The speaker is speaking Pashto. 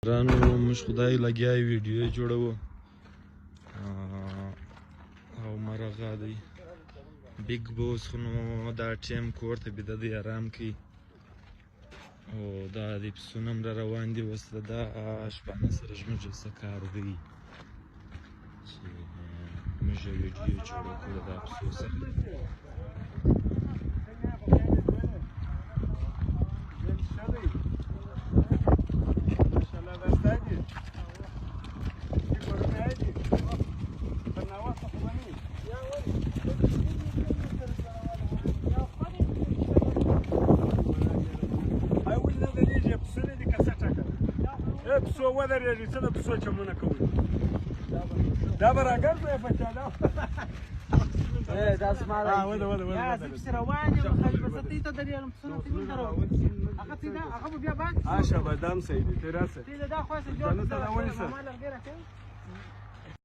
رانو موږ خدای لګیا یو ویډیو جوړوو او مرغه دی بیګ بوس خو نو دا ټیم کور ته بیده دی آرام کوي او دا دی پسونه هم را روان دي اوس دا شپانه سره زموږ څه کار دی چې موږ یو ویډیو جوړه کړو دا پسو سره پسو ودرېږي څه د پسو چمونه کوي دا به راګرځوې بچا دا زما دی زه پسې روان یم خالي به زه تې ته درېږم پسونه ته مې دروم هغه ته دا هغه به بیا باندې اشه به دام صحیح دی ته راسه ته دا خو سه جوړ ما لږ ډېره کوي